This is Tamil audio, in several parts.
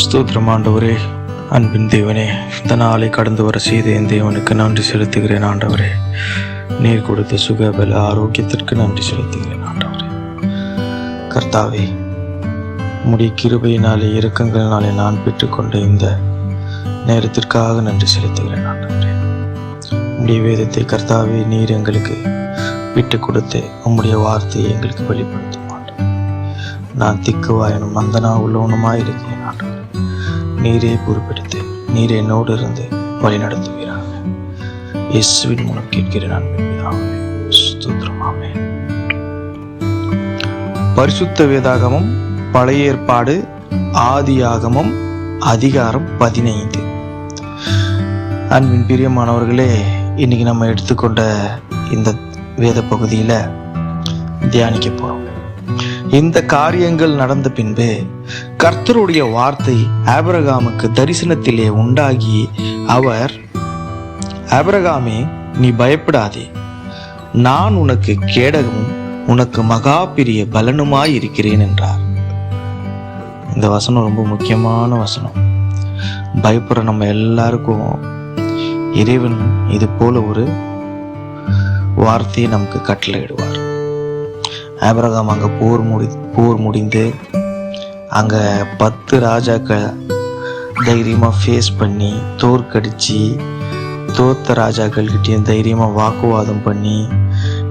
ஸ்தோத்திரம் ஆண்டவரே, அன்பின் தேவனே, இந்த நாளை கடந்து வர செய்த என் தேவனுக்கு நன்றி செலுத்துகிறேன் ஆண்டவரே. நீர் கொடுத்த சுகபல ஆரோக்கியத்திற்கு நன்றி செலுத்துகிறேன் ஆண்டவரே. கர்த்தாவே, உம்முடைய கிருபையினாலே இரக்கங்களினாலே நான் பெற்றுக்கொண்ட இந்த நேரத்திற்காக நன்றி செலுத்துகிறேன் ஆண்டவரே. உம்முடைய வேதத்தை கர்த்தாவே நீர் எங்களுக்கு விட்டு கொடுத்து உம்முடைய வார்த்தையை எங்களுக்கு வெளிப்படுத்தும் ஆண்டவரே. நான் திக்குவாயனும் மந்தனா உள்ளவனுமாய் இருக்கிறேன் ஆண்டவரே. நீரே பொறுப்பெடுத்து நீர் என்னோடு இருந்து வழி நடத்துவீராக. இயேசுவின் மூலம் கேட்கிறேன் அன்பின் பிதாவே. ஸ்தோத்திரம். ஆமென். பரிசுத்த வேதாகமம் பழைய ஏற்பாடு ஆதியாகமம் அதிகாரம் 15. அன்பின் பிரியமானவர்களே, இன்னைக்கு நம்ம எடுத்துக்கொண்ட இந்த வேத பகுதியில தியானிக்க போறோம். இந்த காரியங்கள் நடந்த பின்பு கர்த்தருடைய வார்த்தை ஆபிரகாமுக்கு தரிசனத்திலே உண்டாகி அவர், ஆபிரகாமே, நீ பயப்படாதே, நான் உனக்கு கேடகமும் உனக்கு மகா பெரிய பலனுமாய் இருக்கிறேன் என்றார். இந்த வசனம் ரொம்ப முக்கியமான வசனம். பயப்படுற நம்ம எல்லாருக்கும் இறைவன் இது போல ஒரு வார்த்தையை நமக்கு கட்டளையிடுவார். ஆபிரகாம் அங்க போர் முடிந்து அங்க 10 ராஜாக்கள் தைரியமா ஃபேஸ் பண்ணி தோற்கடிச்சு, தோத்த ராஜாக்கள் கிட்டேயும் தைரியமா வாக்குவாதம் பண்ணி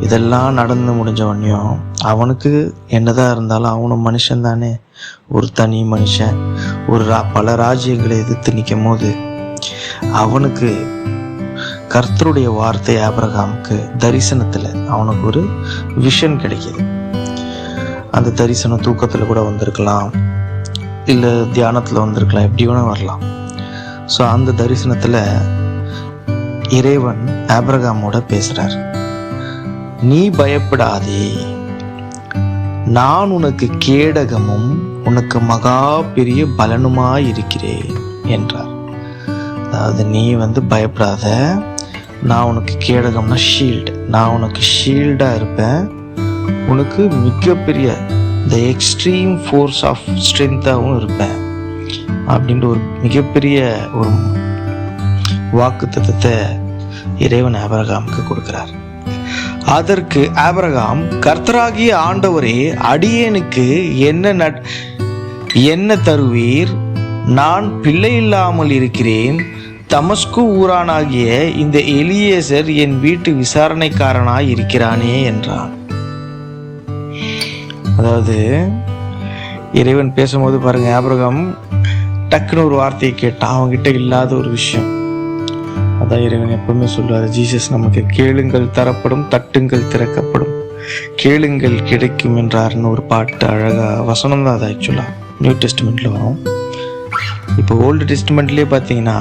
இதெல்லாம் நடந்து முடிஞ்ச உடனேயும் அவனுக்கு என்னதான் இருந்தாலும் அவனும் மனுஷன் தானே, ஒரு தனி மனுஷன். பல ராஜ்யங்களை எதிர்த்து நிற்கும் போது அவனுக்கு கர்த்தருடைய வார்த்தை ஆபிரகாமுக்கு தரிசனத்துல அவனுக்கு ஒரு விஷன் கிடைக்கிது. அந்த தரிசனம் தூக்கத்துல கூட வந்திருக்கலாம், இல்ல தியானத்துல வந்திருக்கலாம், எப்படி வேணா வரலாம். ஸோ அந்த தரிசனத்துல இறைவன் ஆபிரகாமோட பேசுறார். நீ பயப்படாதே, நான் உனக்கு கேடகமும் உனக்கு மகா பெரிய பலனுமாய் இருக்கிறேன் என்றார். அதாவது நீ பயப்படாத, நான் உனக்கு கேடகம்னா ஷீல்டு, நான் உனக்கு ஷீல்டா இருப்பேன், உனக்கு மிகப்பெரிய த எக்ஸ்ட்ரீம் ஃபோர்ஸ் ஆஃப் ஸ்ட்ரென்த்தாகவும் இருப்பேன் அப்படின்ற ஒரு மிகப்பெரிய ஒரு வாக்கு தத்தத்தை இறைவன் ஆபிரகாமுக்கு கொடுக்கிறார். அதற்கு ஆபிரகாம், கர்த்தராகிய ஆண்டவரே, அடியேனுக்கு என்ன தருவீர்? நான் பிள்ளை இல்லாமல் இருக்கிறேன். தமஸ்கு ஊரானாகிய இந்த எலியேசர் என் வீட்டு விசாரணைக்காரனாய் இருக்கிறானே என்றான். அதாவது இறைவன் பேசும்போது பாருங்க, ஆபிரகாம் டக்குன்னு ஒரு வார்த்தையை கேட்டான், அவன்கிட்ட இல்லாத ஒரு விஷயம். அதான் இறைவன் எப்பவுமே சொல்லுவாரு, ஜீசஸ் நமக்கு கேளுங்கள் தரப்படும், தட்டுங்கள் திறக்கப்படும், கேளுங்கள் கிடைக்கும் என்றார்னு ஒரு பாட்டு அழகா வசனம் தான். அது ஆக்சுவலா நியூ டெஸ்ட்மெண்ட்ல வரும். இப்போ ஓல்டு டெஸ்ட்மெண்ட்லயே பார்த்தீங்கன்னா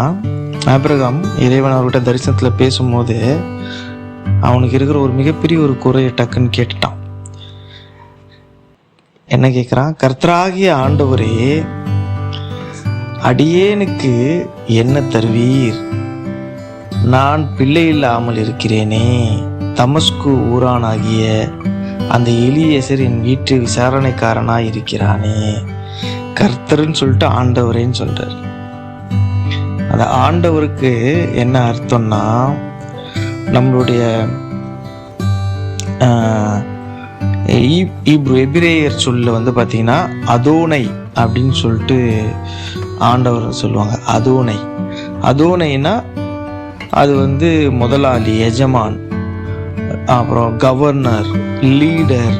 ஆபிரகாம் இறைவன் அவர்கிட்ட தரிசனத்துல பேசும்போது அவனுக்கு இருக்கிற ஒரு மிகப்பெரிய ஒரு குறையை டக்குன்னு கேட்டுட்டான். என்ன கேட்கிறான்? கர்த்தராகிய ஆண்டவரே, அடியேனுக்கு என்ன தருவீர்? நான் பிள்ளை இல்லாமல் இருக்கிறேனே, தமஸ்கு ஊரானாகிய அந்த எலியேசர் என் வீட்டு விசாரணைக்காரனாய் இருக்கிறானே. கர்த்தர்ன்னு சொல்லிட்டு ஆண்டவரேன்னு சொல்றார். அந்த ஆண்டவருக்கு என்ன அர்த்தம்னா, நம்மளுடைய எபிரேயர் சொல்ல பார்த்தீங்கன்னா அதோனை அப்படின்னு சொல்லிட்டு ஆண்டவர் சொல்லுவாங்க. அதோனைனா அது முதலாளி, எஜமான், அப்புறம் கவர்னர், லீடர்,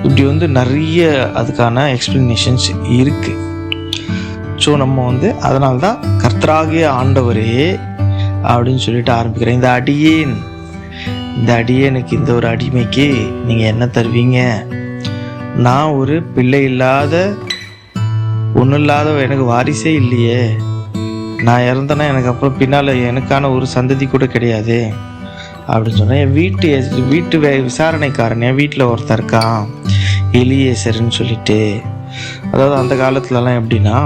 இப்படி நிறைய அதுக்கான எக்ஸ்பிளனேஷன்ஸ் இருக்கு. ஸோ நம்ம அதனால தான் கர்த்தராகிய ஆண்டவரே அப்படின்னு சொல்லிட்டு ஆரம்பிக்கிறேன். இந்த அடியேனுக்கு, இந்த ஒரு அடிமைக்கு நீங்க என்ன தருவீங்க? நான் ஒரு பிள்ளை இல்லாத, ஒன்றும் இல்லாத, எனக்கு வாரிசே இல்லையே, நான் இறந்தேன்னா எனக்கு அப்புறம் பின்னால எனக்கான ஒரு சந்ததி கூட கிடையாது அப்படின்னு சொன்னேன். என் வீட்டு விசாரணைக்காரன், என் வீட்டில் ஒருத்தர் இருக்கான், எலியேசர்ன்னு சொல்லிட்டு. அதாவது அந்த காலத்துலலாம் எப்படின்னா,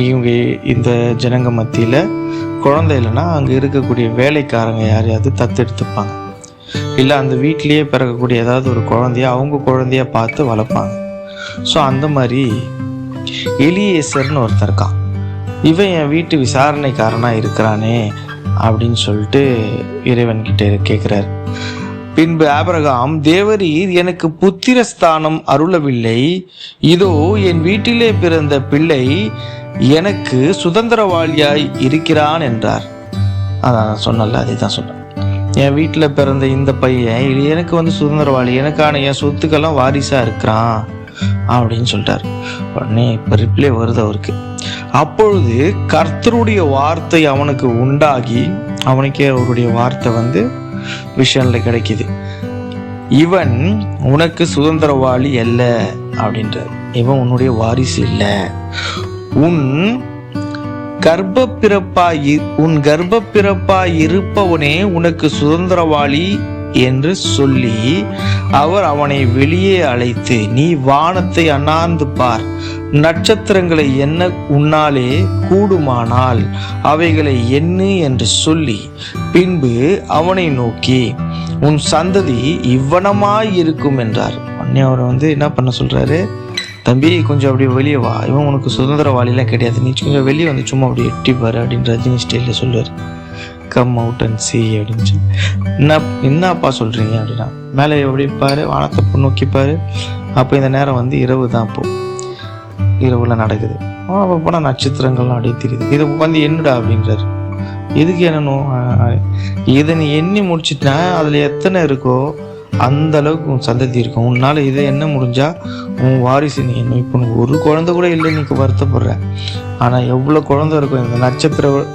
இவங்க இந்த ஜனங்க மத்தியில குழந்தை இல்லைன்னா அங்கே இருக்கக்கூடிய வேலைக்காரங்க யாரையாவது தத்தெடுத்துப்பாங்க, இல்லை அந்த வீட்லேயே பிறக்கக்கூடிய ஏதாவது ஒரு குழந்தைய அவங்க குழந்தைய பார்த்து வளர்ப்பாங்க. ஸோ அந்த மாதிரி எலியேசர்னு ஒருத்தர் இருக்கான். இவன் என் வீட்டு விசாரணைக்காரனா இருக்கிறானே அப்படின்னு சொல்லிட்டு இறைவன் கிட்ட கேட்கிறார். பின்பு ஆபிரகாம், தேவரீர் எனக்கு புத்திரஸ்தானம் அருளவில்லை, இதோ என் வீட்டிலே பிறந்த பிள்ளை எனக்கு சுதந்திரவாளியாய் இருக்கிறான் என்றார். அதான் சொன்னல, அதே தான் சொன்னேன். என் வீட்டில் பிறந்த இந்த பையன் எனக்கு வந்து சுதந்திரவாளி, எனக்கான என் சொத்துக்கெல்லாம் வாரிசா இருக்கிறான் அப்படின்னு சொல்லிட்டார். உடனே இப்போ ரிப்ளை வருது அவருக்கு. அப்பொழுது கர்த்தருடைய வார்த்தை அவனுக்கு உண்டாகி, அவனுக்கே அவருடைய வார்த்தை வந்து விஷன்ல கிடைக்குது. இவன் உனக்கு சுதந்திரவாளி அல்ல அப்படின்றார். இவன் உன்னுடைய வாரிசு இல்லை, உன் கர்ப்ப பிறப்பாய் இருப்பவனே உனக்கு சுதந்திரவாளி என்று சொல்லி அவர் அவனை வெளியே அழைத்து, நீ வானத்தை அண்ணாந்து பார், நட்சத்திரங்களை எண்ண உன்னாலே கூடுமானால் அவைகளை எண்ணு என்று சொல்லி, பின்பு அவனை நோக்கி, உன் சந்ததி இவ்வனமாய் இருக்கும் என்றார். உடனே அவர் வந்து என்ன பண்ண சொல்றாரு, தம்பி கொஞ்சம் அப்படியே வெளியே வா, இவன் உனக்கு சுதந்திரவாளிலாம் கிடையாது, நீ கொஞ்சம் வெளியே வந்து சும்மா அப்படியே எட்டிப்பாரு அப்படின்னு ரஜினி ஸ்டைலில் சொல்லுவார். கம் அவுட் அண்ட் சி அப்படின்னு சொல்லி, என்னப்பா சொல்கிறீங்க அப்படின்னா, மேலே எப்படி பாரு, வானத்தை நோக்கிப்பாரு. அப்போ இந்த நேரம் வந்து இரவு தான், அப்போது இரவில் நடக்குது. அப்போ போனால் நட்சத்திரங்கள்லாம் அப்படியே தெரியுது. இதை வந்து என்னடா அப்படின்றாரு. எதுக்கு என்னணும், இதை நீ எண்ணி முடிச்சுட்டா அதில் எத்தனை இருக்கோ அந்த அளவுக்கு உன் சந்ததி இருக்கும், உன்னால் இதை என்ன முடிஞ்சா உன் வாரிசு நீ என்ன. இப்போ ஒரு குழந்தை கூட இல்லை, நீக்கு வருத்தப்படுற, ஆனால் எவ்வளோ குழந்தை இருக்கும், இந்த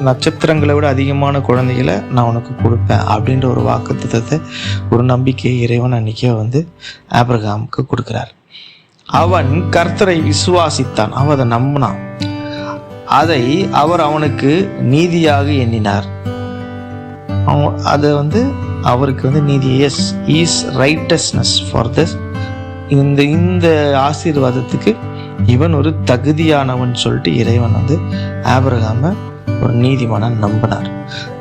நட்சத்திரங்களை விட அதிகமான குழந்தைகளை நான் உனக்கு கொடுப்பேன் அப்படின்ற ஒரு வாக்குத்தத்தத்தை, ஒரு நம்பிக்கையை இறைவன் அன்னைக்கே வந்து ஆபிரகாமுக்கு கொடுக்குறார். அவன் கர்த்தரை விசுவாசித்தான், அவன் அதை நம்பினான், அதை அவர் அவனுக்கு நீதியாக எண்ணினார். அதை வந்து அவருக்கு வந்து நீதி, yes is righteousness for this, இந்த ஆசீர்வாதத்துக்கு இவன் ஒரு தகுதியானவன் சொல்லிட்டு இறைவன் வந்து ஆபிரகாம ஒரு நீதிமான நம்பினார்.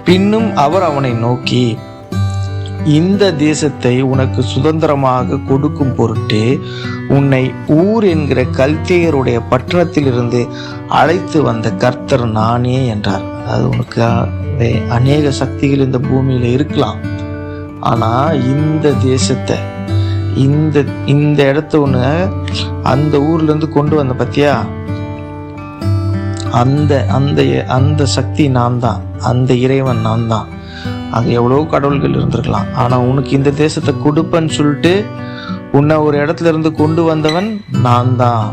பின்னும் அவர் அவனை நோக்கி, இந்த தேசத்தை உனக்கு சுதந்திரமாக கொடுக்கும் பொருட்டு உன்னை ஊர் என்கிற கல்தேயருடைய பட்டணத்திலிருந்து அழைத்து வந்த கர்த்தர் நானே என்றார். அதாவது உனக்கு அநேக சக்திகள் இந்த பூமியில இருக்கலாம், ஆனா இந்த தேசத்தை, இந்த இடத்த ஒண்ணு அந்த ஊர்ல இருந்து கொண்டு வந்த பத்தியா, அந்த சக்தி நான் தான், அந்த இறைவன் நான் தான். அங்க எவ்வளவு கடவுள்கள் இருந்திருக்கலாம், ஆனா உனக்கு இந்த தேசத்தை கொடுப்பேன்னு சொல்லிட்டு உன்னை ஒரு இடத்துல இருந்து கொண்டு வந்தவன் நான் தான்.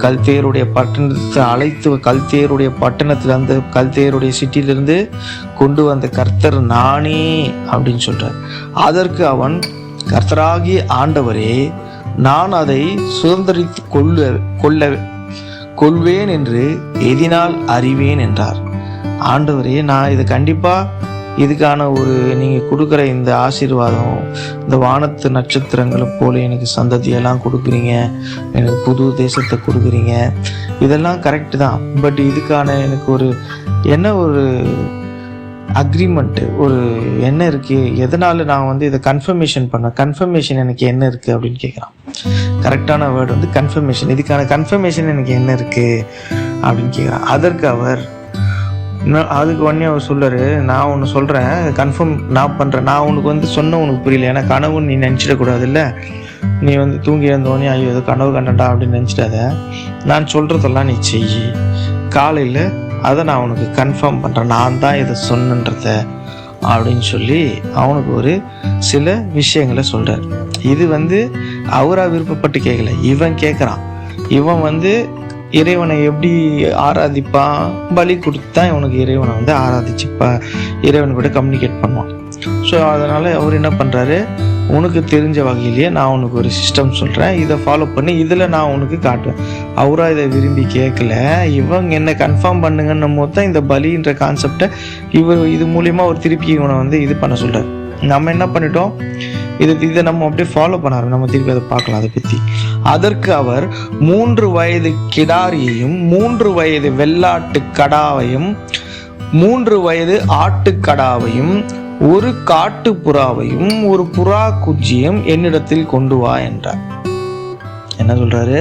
கல்தேயருடைய பட்டணத்தை அழைத்து, கல்தேயருடைய பட்டணத்துல, அந்த கல்தேயருடைய சிட்டியிலிருந்து கொண்டு வந்த கர்த்தர் நானே அப்படின்னு சொல்றார். அதற்கு அவன், கர்த்தராகிய ஆண்டவரே, நான் அதை சுதந்திரித்து கொள்வேன் என்று எதினால் அறிவேன் என்றார். ஆண்டவரே, நான் இது கண்டிப்பா இதுக்கான ஒரு நீங்கள் கொடுக்குற இந்த ஆசீர்வாதம், இந்த வானத்து நட்சத்திரங்களை போல எனக்கு சந்ததியெல்லாம் கொடுக்குறீங்க, எனக்கு புது தேசத்தை கொடுக்குறீங்க, இதெல்லாம் கரெக்டு தான். பட் இதுக்கான எனக்கு ஒரு ஒரு அக்ரிமெண்ட்டு, ஒரு என்ன இருக்குது, எதனால் நான் வந்து இதை கன்ஃபர்மேஷன் எனக்கு என்ன இருக்குது அப்படின்னு கேட்குறான். கரெக்டான வேர்டு வந்து கன்ஃபர்மேஷன். இதுக்கான கன்ஃபர்மேஷன் எனக்கு என்ன இருக்குது அப்படின்னு கேட்குறான். அதற்கு அவர், அதுக்கு உடனே அவர் சொல்றாரு, நான் ஒன்று சொல்கிறேன், கன்ஃபார்ம் நான் பண்ணுறேன், நான் உனக்கு வந்து சொன்ன உனக்கு புரியல, ஏன்னா கனவுன்னு நீ நினச்சிடக்கூடாது இல்லை, நீ வந்து தூங்கி இருந்தோடனே ஐயோ ஏதோ கனவு கண்டா அப்படின்னு நினச்சிடாத, நான் சொல்கிறதெல்லாம் நீ செய், காலையில் அதை நான் உனக்கு கன்ஃபார்ம் பண்ணுறேன், நான் தான் இதை சொன்னன்றத அப்படின்னு சொல்லி அவனுக்கு ஒரு சில விஷயங்களை சொல்கிறார். இது வந்து அவராக விருப்பப்பட்டு கேட்கல, இவன் கேட்குறான். இவன் வந்து இறைவனை எப்படி ஆராதிப்பான், பலி கொடுத்து தான் இவனுக்கு இறைவனை வந்து ஆராதிச்சுப்பா, இறைவன் கூட கம்யூனிகேட் பண்ணுவான். ஸோ அதனால் அவர் என்ன பண்ணுறாரு, உனக்கு தெரிஞ்ச வகையிலேயே நான் உனக்கு ஒரு சிஸ்டம் சொல்கிறேன், இதை ஃபாலோ பண்ணி இதில் நான் உனக்கு காட்டுவேன். அவராக இதை விரும்பி கேட்கல, இவங்க என்ன கன்ஃபார்ம் பண்ணுங்கன்னும் போது தான் இந்த பலின்ற கான்செப்டை இது மூலிமா ஒரு திருப்பி இவனை வந்து இது பண்ண சொல்கிறார். நம்ம என்ன பண்ணிட்டோம், இதை நம்ம அப்படியே ஃபாலோ பண்ணாரு, நம்ம திருப்பி அதை பார்க்கலாம் அதை பற்றி. அதற்கு அவர் 3 வயது கிடாரியையும் 3 வயது வெள்ளாட்டு கடாவையும் 3 வயது ஆட்டுக்கடாவையும் 1 காட்டு புறாவையும் 1 புறா குஞ்சியும் என்னிடத்தில் கொண்டு வா என்றார். என்ன சொல்றாரு,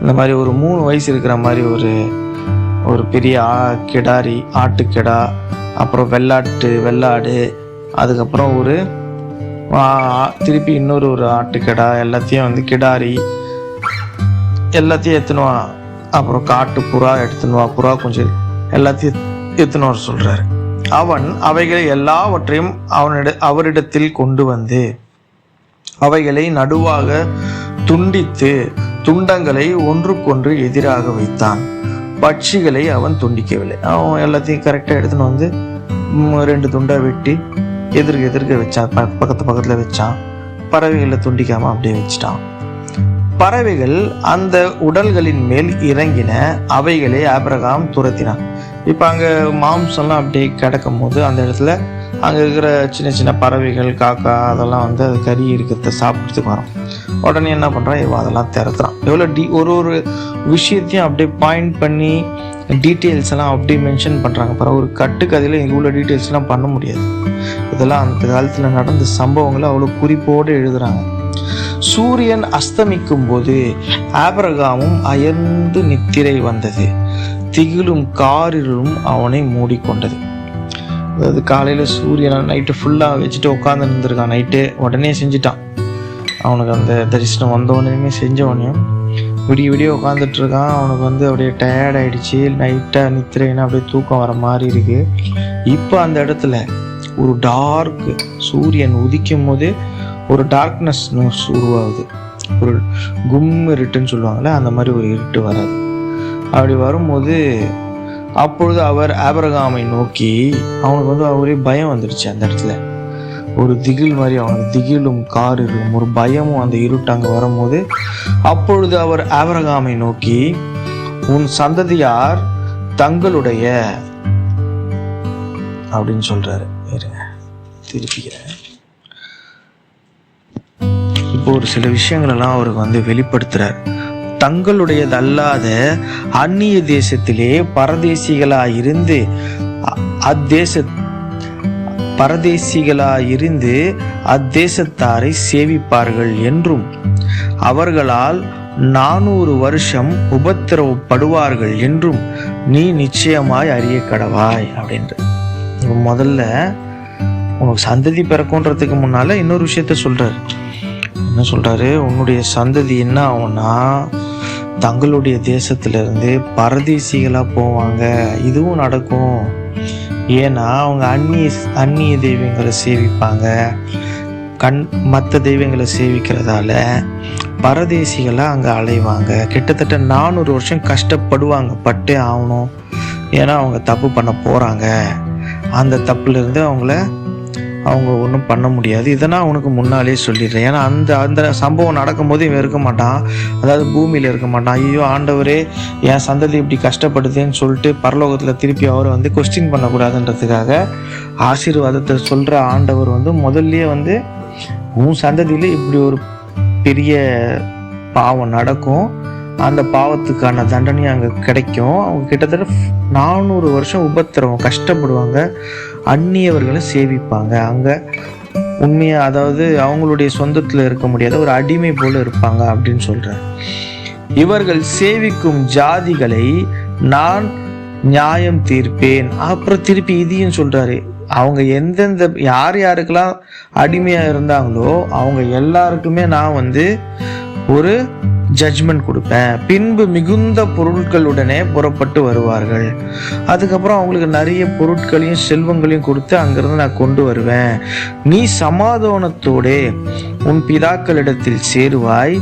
இந்த மாதிரி ஒரு 3 வயசு இருக்கிற மாதிரி ஒரு ஒரு பெரிய கிடாரி, ஆட்டுக்கிடா, அப்புறம் வெள்ளாடு, அதுக்கப்புறம் ஒரு திருப்பி இன்னொரு ஆட்டுக்கிடா, எல்லாத்தையும் வந்து கிடாரி எல்லாத்தையும் எடுத்துனுவா. அப்புறம் காட்டு புறா எடுத்துனுவா, புறா கொஞ்சம் எல்லாத்தையும் எடுத்துன்னு வர சொல்றாரு. அவன் அவைகளை எல்லாவற்றையும் அவரிடத்தில் கொண்டு வந்து அவைகளை நடுவாக துண்டித்து துண்டங்களை ஒன்றுக்கொன்று எதிராக வைத்தான். பட்சிகளை அவன் துண்டிக்கவில்லை. அவன் எல்லாத்தையும் கரெக்டாக எடுத்துன்னு வந்து 2 துண்டை வெட்டி எதிர்க்க வச்சான், பக்கத்துல வச்சான். பறவைகளை துண்டிக்காம அப்படியே வச்சுட்டான். பறவைகள் அந்த உடல்களின் மேல் இறங்கின, அவைகளை ஆபிரகாம் துரத்தினான். இப்போ அங்கே மாம்சம்லாம் அப்படியே கிடக்கும் போது அந்த இடத்துல அங்கே இருக்கிற சின்ன சின்ன பறவைகள், காக்கா, அதெல்லாம் வந்து அது கறி இருக்கிறத சாப்பிட்றதுக்கு வரும். உடனே என்ன பண்ணுறான், இவன் அதெல்லாம் திறத்துறான். எவ்வளோ ஒரு விஷயத்தையும் அப்படியே பாயிண்ட் பண்ணி டீட்டெயில்ஸ் எல்லாம் அப்படியே மென்ஷன் பண்ணுறாங்க. பிறகு ஒரு கட்டுக்கதையில் இவ்வளோ டீட்டெயில்ஸ்லாம் பண்ண முடியாது. இதெல்லாம் அந்த காலத்தில் நடந்த சம்பவங்களை அவ்வளோ குறிப்போடு எழுதுகிறாங்க. சூரியன் அஸ்தமிக்கும் போது ஆபிரகாமும் அயர்ந்து நித்திரை வந்தது, திகிலும் காரிலும் அவனை மூடிக்கொண்டது. அதாவது காலையில் சூரியனை நைட்டு ஃபுல்லாக வச்சுட்டு உட்காந்து இருந்திருக்கான். நைட்டே உடனே செஞ்சுட்டான். அவனுக்கு அந்த தரிசனம் வந்தவனையுமே செஞ்சவனையும் விடிய உட்காந்துட்டு இருக்கான். அவனுக்கு வந்து அப்படியே டயர்ட் ஆகிடுச்சு. நைட்டாக நித்திரைன்னா அப்படியே தூக்கம் வர மாதிரி இருக்கு. இப்போ அந்த இடத்துல ஒரு டார்க், சூரியன் உதிக்கும் போது ஒரு டார்க்னஸ் உருவாகுது. ஒரு கும் இருட்டுன்னு சொல்லுவாங்கள்ல, அந்த மாதிரி ஒரு இருட்டு வராது. அப்படி வரும்போது அப்பொழுது அவர் ஆபிரகாமை நோக்கி, அவனுக்கு வந்து ஒரே பயம் வந்துடுச்சு. அந்த இடத்துல ஒரு திகில் மாதிரி, அவனுக்கு திகிலும் காரிலும் ஒரு பயமும் அந்த இருட்டு அங்கே வரும்போது, அப்பொழுது அவர் ஆபிரகாமை நோக்கி, உன் சந்ததியார் தங்களுடைய அப்படின்னு சொல்றாரு. திருப்பிக்கிறேன். இப்போ ஒரு சில விஷயங்கள் எல்லாம் அவருக்கு வந்து வெளிப்படுத்துறார். தங்களுடையதல்லாத அந்நிய தேசத்திலே பரதேசிகளாயிருந்து அத்தேசத்தாரை சேவிப்பார்கள் என்றும் அவர்களால் 400 வருஷம் உபத்திரவப்படுவார்கள் என்றும் நீ நிச்சயமாய் அறிய கடவாய் அப்படின்ற. முதல்ல உனக்கு சந்ததி பிறக்குன்றதுக்கு முன்னால இன்னொரு விஷயத்த சொல்றாரு. என்ன சொல்றாரு, உன்னுடைய சந்ததி என்ன ஆகும்னா தங்களுடைய தேசத்திலிருந்து பரதேசிகளா போவாங்க. இதுவும் நடக்கும். ஏன்னா அவங்க அந்நிய தெய்வங்களை சேவிப்பாங்க. மற்ற தெய்வங்களை சேவிக்கிறதால பரதேசிகளாக அங்கே அலைவாங்க. கிட்டத்தட்ட 400 வருஷம் கஷ்டப்படுவாங்க, பட்டே ஆகணும். ஏன்னா அவங்க தப்பு பண்ண போகிறாங்க. அந்த தப்புலேருந்து அவங்க ஒன்றும் பண்ண முடியாது. இதெல்லாம் அவனுக்கு முன்னாலே சொல்லிடுறேன். ஏன்னா அந்த சம்பவம் நடக்கும்போது இவன் இருக்க மாட்டான், அதாவது பூமியில் இருக்க மாட்டான். ஐயோ ஆண்டவரே, என் சந்ததி இப்படி கஷ்டப்படுதுன்னு சொல்லிட்டு பரலோகத்தில் திருப்பி அவரை வந்து கொஸ்டின் பண்ணக்கூடாதுன்றதுக்காக ஆசீர்வாதத்தை சொல்கிற ஆண்டவர் வந்து முதல்லையே வந்து உன் சந்ததியில் இப்படி ஒரு பெரிய பாவம் நடக்கும், அந்த பாவத்துக்கான தண்டனை அங்கே கிடைக்கும். அவங்க கிட்டத்தட்ட 400 வருஷம் உபத்திரவம் கஷ்டப்படுவாங்க, அந்நியவர்களை சேவிப்பாங்க. அங்கே உண்மையாக, அதாவது அவங்களுடைய சொந்தத்தில் இருக்க முடியாத ஒரு அடிமை போல இருப்பாங்க அப்படின்னு சொல்கிறார். இவர்கள் சேவிக்கும் ஜாதிகளை நான் நியாயம் தீர்ப்பேன். அப்புறம் திருப்பி இதையும் சொல்கிறாரு, அவங்க யாருக்கெல்லாம் அடிமையாக இருந்தாங்களோ அவங்க எல்லாருக்குமே நான் வந்து ஒரு ஜட்ஜ்மெண்ட் கொடுப்பேன். பின்பு மிகுந்த பொருட்களுடனே புறப்பட்டு வருவார்கள். அதுக்கப்புறம் அவங்களுக்கு நிறைய பொருட்களையும் செல்வங்களையும் கொடுத்து அங்கிருந்து நான் கொண்டு வருவேன். நீ சமாதானத்தோடு உன் பிதாக்களிடத்தில் சேருவாய்,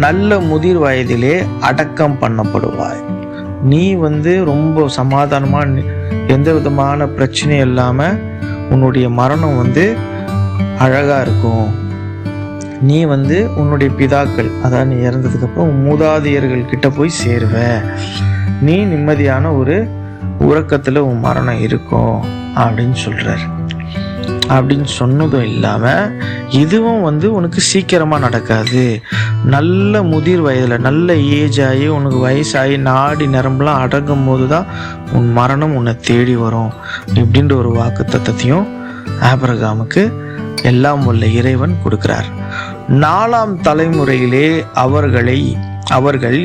நல்ல முதிர் வயதிலே அடக்கம் பண்ணப்படுவாய். நீ வந்து ரொம்ப சமாதானமா, எந்த விதமான பிரச்சனையும் இல்லாம உன்னுடைய மரணம் வந்து அழகா இருக்கும். நீ வந்து உன்னுடைய பிதாக்கள், அதாவது நீ இறந்ததுக்கு அப்புறம் மூதாதையர்கள் கிட்ட போய் சேருவ. நீ நிம்மதியான ஒரு உறக்கத்துல உன் மரணம் இருக்கும் அப்படின்னு சொல்றாரு. அப்படின்னு சொன்னதும் இல்லாம இதுவும் வந்து உனக்கு சீக்கிரமா நடக்காது. நல்ல முதிர் வயதுல, நல்ல ஏஜ் ஆகி உனக்கு வயசாகி நாடி நரம்பெல்லாம் அடங்கும் போதுதான் உன் மரணம் உன்னை தேடி வரும் இப்படின்ற ஒரு வாக்கு தத்தத்தையும் ஆபிரகாமுக்கு எல்லாம் உள்ள இறைவன் கொடுக்கிறார். 4ஆம் தலைமுறையிலே அவர்கள்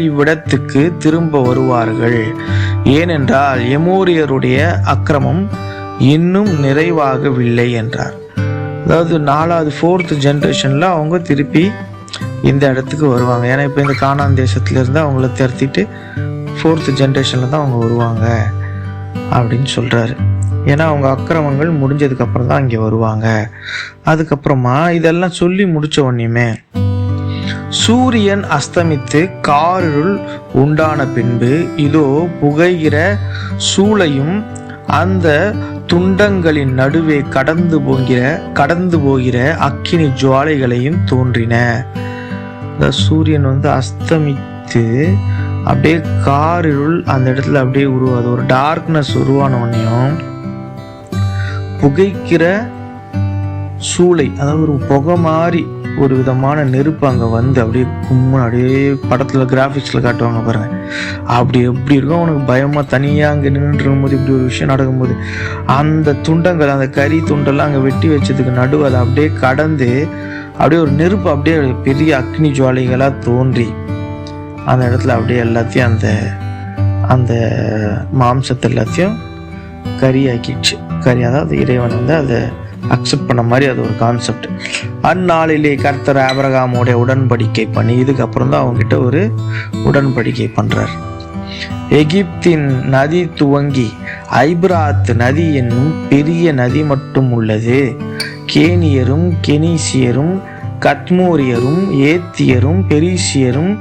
இவ்விடத்துக்கு திரும்ப வருவார்கள். ஏனென்றால் எமோரியருடைய அக்கிரமம் இன்னும் நிறைவாகவில்லை என்றார். அதாவது 4வது 4th ஜென்ரேஷனில் அவங்க திருப்பி இந்த இடத்துக்கு வருவாங்க. ஏன்னா இப்போ இந்த கானான் தேசத்துலேருந்து அவங்கள திரத்திட்டு 4th ஜென்ரேஷனில் தான் அவங்க வருவாங்க அப்படின்னு சொல்கிறாரு. ஏன்னா அவங்க அக்கிரமங்கள் முடிஞ்சதுக்கப்புறம் தான் இங்கே வருவாங்க. அதுக்கப்புறமா இதெல்லாம் சொல்லி முடித்த உடனேயுமே சூரியன் அஸ்தமித்து காரிருள் உண்டான பின்பு இதோ புகைகிற சூளையும் அந்த துண்டங்களின் நடுவே கடந்து போகிற அக்கினி ஜுவாலைகளையும் தோன்றின. இந்த சூரியன் அஸ்தமித்து அப்படியே காரிருள் அந்த இடத்துல அப்படியே உருவாது. ஒரு டார்க்னஸ் உருவான உடனேயும் புகைக்கிற சூளை, அதாவது ஒரு புகை மாதிரி ஒரு விதமான நெருப்பு அங்கே அப்படியே கும்முன்னு அப்படியே படத்தில் கிராஃபிக்ஸில் காட்டுவாங்க பாருங்க, அப்படி எப்படி இருக்கும். அவனுக்கு பயமாக தனியாக அங்கே நின்றுட்டு இருக்கும்போது இப்படி ஒரு விஷயம் நடக்கும்போது அந்த துண்டங்கள், அந்த கறி துண்டெல்லாம் அங்கே வெட்டி வச்சதுக்கு நடுவு அதை அப்படியே கடந்து அப்படியே ஒரு நெருப்பு அப்படியே பெரிய அக்னி ஜுவாலைகளாக தோன்றி அந்த இடத்துல அப்படியே எல்லாத்தையும் அந்த மாம்சத்தை எல்லாத்தையும் கறி ஆக்கிடுச்சு. கறி, அதாவது இறைவன் அதை அக்செப்ட் பண்ண மாதிரி அது ஒரு கான்செப்ட். அந்நாளிலே கர்த்தர் ஆபிரகாமோட உடன்படிக்கை பண்ணி இதுக்கப்புறம் தான் அவங்ககிட்ட ஒரு உடன்படிக்கை பண்றார். எகிப்தின் நதி துவங்கி ஐபிராத் நதி என்னும் பெரிய நதி மட்டும் உள்ளது. கேனியரும் கெனீசியரும் கத்மோரியரும் ஏத்தியரும் பெரிசியரும்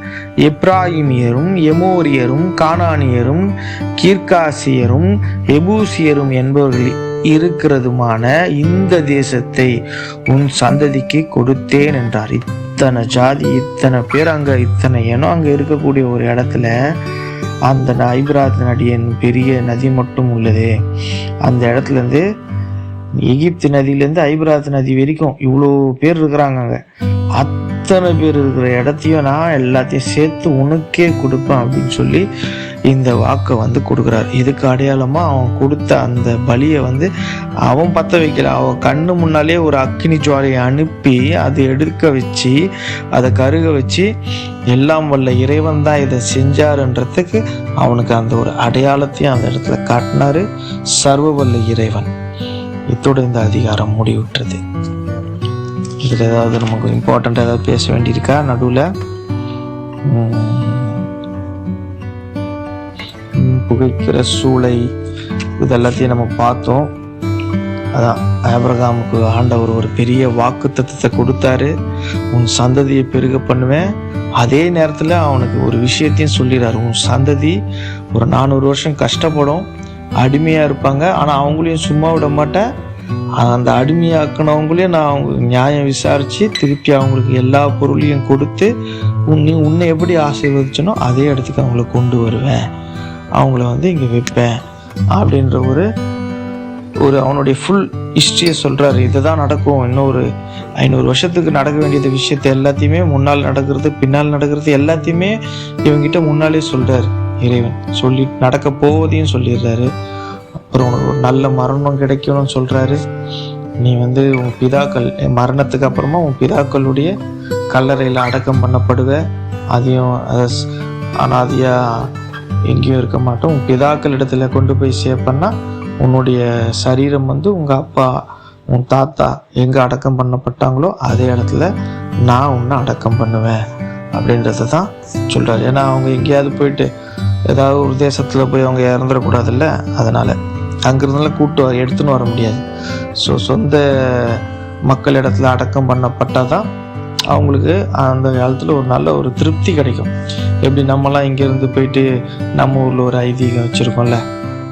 எப்ராயிமியரும் எமோரியரும் கானானியரும் கீர்காசியரும் எபூசியரும் என்பவர்கள் இருக்கிறதுமான இந்த தேசத்தை உன் சந்ததிக்கு கொடுத்தேன் என்றார். இத்தனை ஜாதி, இத்தனை பேர் அங்க, இத்தனை இனம் அங்க இருக்கக்கூடிய ஒரு இடத்துல அந்த ஐபிராத் நதியின் பெரிய நதி மட்டும் உள்ளது. அந்த இடத்துல இருந்து எகிப்து நதியிலேருந்து ஐபிராத் நதி வரைக்கும் இவ்வளோ பேர் இருக்கிறாங்க. அங்கே அத்தனை பேர் இருக்கிற இடத்தையும் நான் எல்லாத்தையும் சேர்த்து உனக்கே கொடுப்பேன் அப்படின்னு சொல்லி இந்த வாக்கை கொடுக்குறாரு. இதுக்கு அடையாளமா அவன் கொடுத்த அந்த பலியை அவன் பற்ற வைக்கல, அவன் கண்ணு முன்னாலே ஒரு அக்கினி ஜுவாலையை அனுப்பி அதை எடுக்க வச்சு அதை கருக வச்சு எல்லாம் வல்ல இறைவன் தான் இதை செஞ்சாருன்றதுக்கு அவனுக்கு அந்த ஒரு அடையாளத்தையும் அந்த இடத்துல காட்டினாரு சர்வ வல்ல இறைவன். இதோட இந்த அதிகாரம் முடிவுற்றது. இதில் ஏதாவது நமக்கு இம்பார்ட்டண்ட் ஏதாவது பேச வேண்டியிருக்கா நடுவில்? புகைக்கிற சூளை இதெல்லாத்தையும் நம்ம பார்த்தோம். அதான் ஆபிரகாமுக்கு ஆண்டவர் ஒரு பெரிய வாக்குத்தத்தத்தை கொடுத்தாரு, உன் சந்ததியை பெருக பண்ணுவேன். அதே நேரத்தில் அவனுக்கு ஒரு விஷயத்தையும் சொல்லிடுறாரு, உன் சந்ததி ஒரு 400 வருஷம் கஷ்டப்படும், அடிமையாக இருப்பாங்க, ஆனால் அவங்களையும் சும்மா விட மாட்டேன். அந்த அடிமையாக்கினவங்களையும் நான் அவங்க நியாயம் விசாரித்து திருப்பி அவங்களுக்கு எல்லா பொருளையும் கொடுத்து உன்னை எப்படி ஆசீர்வதிச்சனோ அதே இடத்துக்கு அவங்கள கொண்டு வருவேன், அவங்கள இங்கே வைப்பேன் அப்படின்ற ஒரு அவனுடைய ஃபுல் ஹிஸ்ட்ரியை சொல்கிறாரு. இதை தான் நடக்கும், இன்னும் ஒரு 500 வருஷத்துக்கு நடக்க வேண்டியது விஷயத்தை எல்லாத்தையுமே முன்னால் நடக்கிறது பின்னால் நடக்கிறது எல்லாத்தையுமே இவங்கிட்ட முன்னாலே சொல்கிறாரு இறைவன். சொல்லி நடக்க போவதையும் சொல்லிடுறாரு. அப்புறம் உனக்கு ஒரு நல்ல மரணம் கிடைக்கணும்னு சொல்கிறாரு. நீ உன் பிதாக்கள் மரணத்துக்கு அப்புறமா உன் பிதாக்களுடைய கல்லறையில் அடக்கம் பண்ணப்படுவ, அதையும் அனாதியாக எங்கேயும் இருக்க மாட்டோம், உன் பிதாக்கள் இடத்துல கொண்டு போய் சேர்ப்பன்னா உன்னுடைய சரீரம் உங்கள் அப்பா உன் தாத்தா எங்கே அடக்கம் பண்ணப்பட்டாங்களோ அதே இடத்துல நான் உன்னை அடக்கம் பண்ணுவேன் அப்படின்றத தான் சொல்கிறார். ஏன்னா அவங்க எங்கேயாவது போயிட்டு ஏதாவது ஒரு தேசத்தில் போய் அவங்க இறந்துடக்கூடாதுல்ல, அதனால் அங்கிருந்தாலும் எடுத்துன்னு வர முடியாது. ஸோ சொந்த மக்கள் இடத்துல அடக்கம் பண்ணப்பட்டால் தான் அவங்களுக்கு அந்த காலத்தில் ஒரு நல்ல ஒரு திருப்தி கிடைக்கும். எப்படி நம்மலாம் இங்கேருந்து போயிட்டு நம்ம ஊரில் ஒரு ஐதீகம் வச்சுருக்கோம்ல,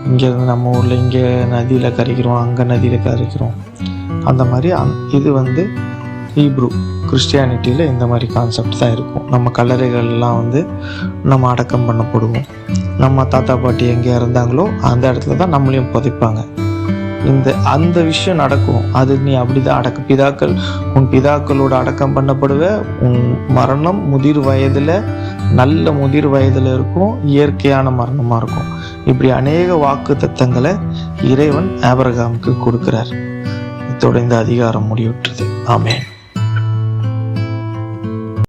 இங்கேருந்து நம்ம ஊரில் இங்கே நதியில் கரைக்கிறோம், அங்கே நதியில் கரைக்கிறோம், அந்த மாதிரி இது ஹீப்ரு கிறிஸ்டியானிட்டியில் இந்த மாதிரி கான்செப்ட் தான் இருக்கும். நம்ம கல்லறைகள்லாம் நம்ம அடக்கம் பண்ணப்படுவோம், நம்ம தாத்தா பாட்டி எங்கே இறந்தாங்களோ அந்த இடத்துல தான் நம்மளையும் புதைப்பாங்க. அந்த விஷயம் நடக்கும். அது நீ அப்படிதான் உன் பிதாக்களோட அடக்கம் பண்ணப்படுவ. உன் மரணம் முதிர் வயதில் நல்ல முதிர் வயதில் இருக்கும், இயற்கையான மரணமாக இருக்கும். இப்படி அநேக வாக்கு தத்தங்களை இறைவன் ஆபிரகாமுக்கு கொடுக்கிறார். இதோட இந்த அதிகாரம் முடிவுற்றது. ஆமென்.